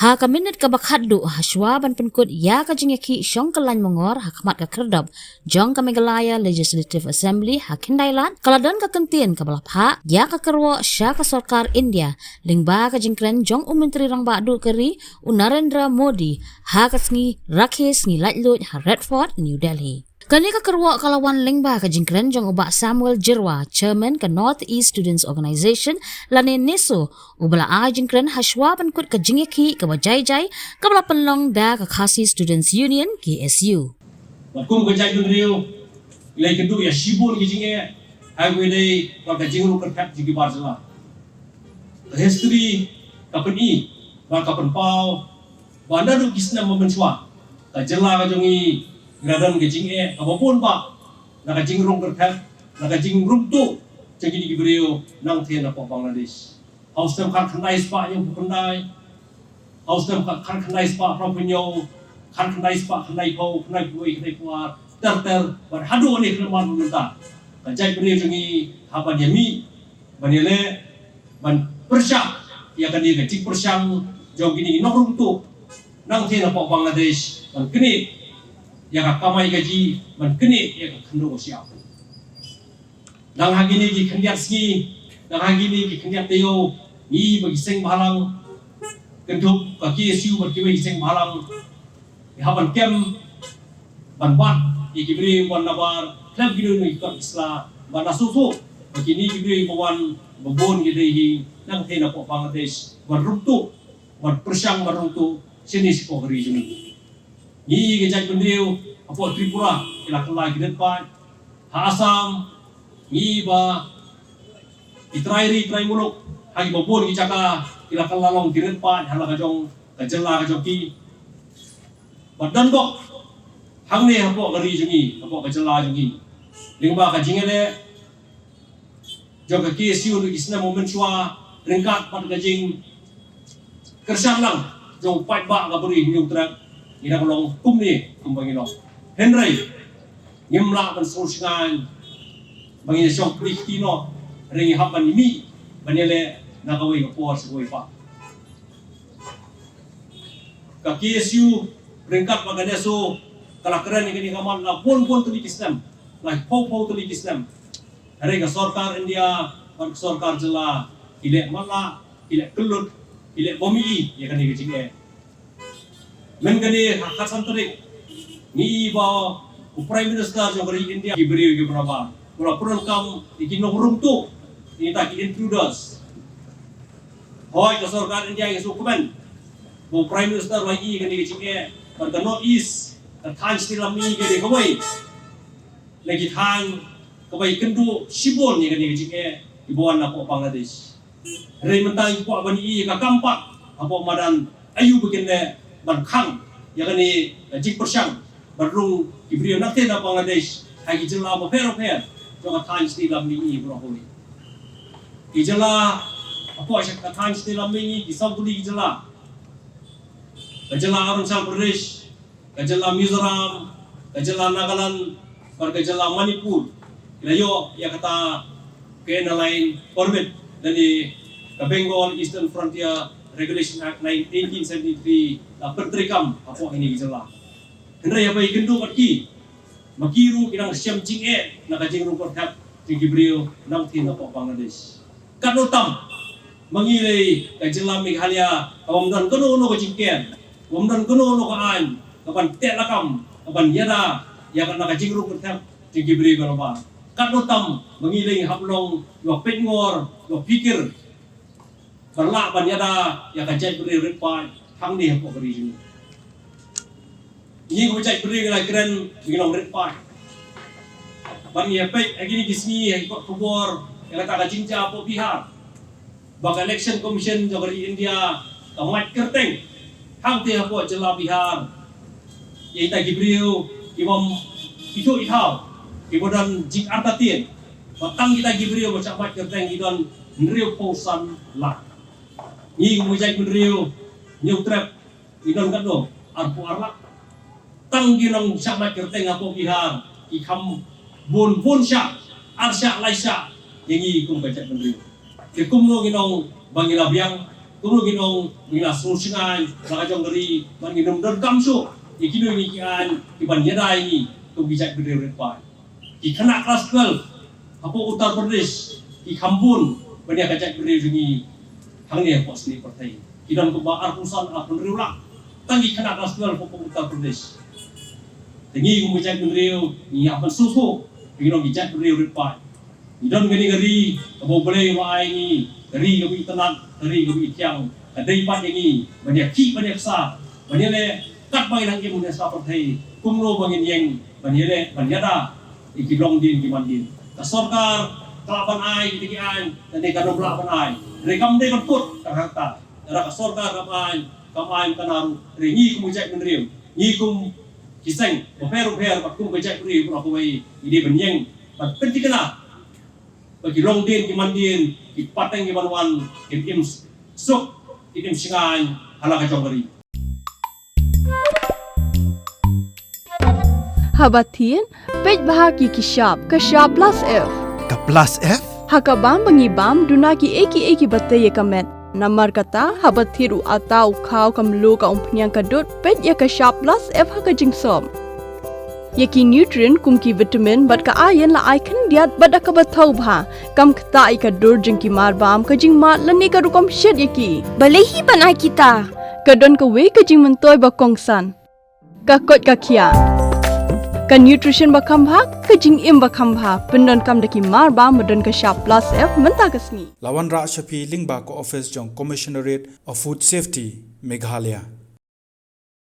Ha kaminat ka bakhaddu haswa ban penkut ya ka jingeki syong kelan mongor hakmat ka kerdab jong ka Meghalaya Legislative Assembly hakindailan kaladon ka kentien ka balapha ya ka kerwo sya ka sarkar India lingba ka jingkren jong menteri rang badu keri Narendra Modi ha ka sngi rakhis ngi lajlut ha Redford New Delhi. Kani ka kerwo kalawan lingba ka jingkren jong ubak Samuel Jirwa, chairman ka North East Students Organization lani neso ubala a jingkren haswa pankut ka jingeki ka bajai-jai ka bala penlong da ka Khasi Students Union KSU. Kum ka jai dunriu ilai kedu ya shibun ki jinge highway dei ka jingru ka tap jigi barzala. History ka peni ba ka penpau ba nadu kisna memenswa ka jela ka jongi Ngadam kecing apapun pak, nak kecing rong kertas, nak kecing rong tu, jadi di beliau nang tiada apa Bangladesh. Haus tem kan kendai spa yang kendai, haus tem kan kendai spa propenyo, kan kendai spa kendai kau, kendai buai, kendai kuat, ter, berhadu ni kelemahan minta. Kajai beliau jangi apa dia mi, banyaknya, ban persyak, ya kan dia kecing persyang, jauh gini nok rong tu, nang tiada apa Bangladesh, ban kini. Yang kamai gaji menkeni yang kendo siap. Nang hagini ki kendiat ski, nang hagini ki kendiat teo, ni bagi seng balang, kendup kaki siu bagi bagi seng balang, haban kem, ban ikibri wan nabar, klub gidu ni ikut Islam, ban nasusu, bagi ni ikibri bawan babon gidei nang tena po Bangladesh, ban ruktu, ban persyang ban ruktu, sini si po hari juni. Ni kejap bendeu apa Tripura ila kelai gidet pa ha Asam ni ba itrai muluk hagi babon gi caka ila kelalong gidet pa hala ka jong kajela ka joki badan kok hang ne hapo gari jungi hapo kajela jungi lingba ka jingele jong ka KSU lu isna momen swa ringkat pat gajing kersang lang jong pai ba ka beri nyung trak ina kolong kum ni kumbang ino Henry ngimla ban sulsingan bangina syok kristino ringi hapan ini banyale nakawai ka por segoi pa ka KSU ringkat maganeso kalakaran ni kaman la pon tulik Islam la pau tulik Islam hari ka sarkar India ban sarkar jela ile mala ile kelut ile bomi ya kan ni kecing Mengani Hasan Tarik ni ba Prime Minister yang dari India diberi beberapa pura kam ikin nomorung tu ini tak intruders hoi ke sarkar India yang sukumen bu Prime Minister lagi kan di kecil pada North East tan stilam ni ke kawai lagi tan kawai kendu Shibon ni kan di kecil di bawah apa Bangladesh hari mentang ku abani ka kampak apa madan ayu begini ban khang ya kan ni jik persyang barung ibrio nakte na Bangladesh hagi jela ba pero jo ka tan stilam ni bro holi ijela apa asyak ka tan stilam ni di sabuli ijela kajela Arunachal Pradesh kajela Mizoram kajela Nagaland kajela Manipur ilayo ya kata kena lain orbit dari Bengal Eastern Frontier Regulation Act 1873 la pertrikam apa ini gejala henry apa ikendu matki makiru kinang siam jinge na kajing rupot hap tingibrio nang tin apa Bangladesh kanutam mangilei kajela Meghalaya awamdan kono no kajingken awamdan kono no kaan kapan telakam kapan yada ya kan na kajing rupot hap tingibrio kono ba kanutam mangilei haplong lo pengor lo pikir berlak banyada yang kajai beri repan hang ni apa beri ini. Ini kajai beri lagi keren bilang repan. Bani apa? Lagi ni kismi ikut kubur yang kata kajingja apa pihak. Bak election commission dari India kamat kerteng hang ti apa jela Bihar. Yang tak gibriu imam itu ihau kemudian jik artatien. Batang kita gibriu macam mat kerteng idon nriu pausan lah. Ni kumujai menriu nyutrap idon kado arpu arlak tang ginong samat kerteng apo Bihar ikam bon syak arsyak laisyak yangi kum bacak menriu ke kumno ginong bangila biang Tunggu ginong bina solusian maka jong dari manginum dan kamsu ikino ini kian kiban yadai ini tu bijak berdiri pai ki kena kelas 12 Hapo Uttar Pradesh ki Khambun banyak kajak berdiri ini hangnya pos ni partai kidan ko ba arpusan apun riulak tangi kena kelas 12 Hapo Uttar Pradesh tengi ko bijak berdiri ni apan susu ginong bijak berdiri pai kidan gani kabo boleh wai ni dari gabi tenang, dari gabi tiang, dari pat ini banyak ki banyak sa, banyak le kat bagi nang imun sa partai, kumlo bangin yang banyak le banyak dah ikilong din kimandin. Kasorkar kelapan ai kitikian, dan dekado kelapan ai, dari kamde keput terhakta, dari kasorkar kamai kanaru, dari ni kumujak meneriu, ni kum kiseng, oper pat kum kujak meneriu pun aku mai ide benyeng, pat penting kena bagi long din kimandin ipateng ibanwan im suk idim singan halaka jongari Habatin pej bahagi kishab plus F Ka plus F? hakabam bangibam dunaki eki batay kamet namar kata habathiru atau kau kamlu ka umpnyang kadut pej ya kishab plus F haka jingsom Yaki nutrient kumki vitamin bat ka ayan la icon diat bat ka bathau bha kam khta ka dur jingki mar bam ka jing mat lani ka rukom shed yaki balehi banai kita kadon ka we ka jing mentoy ba kongsan ka kot ka khia ka nutrition ba kham bha ka jing im ba kham bha pendon kam daki mar bam modon ka sharp plus F menta kasni Lawan Ra Shafi Lingba ko office jong Commissionerate of Food Safety Meghalaya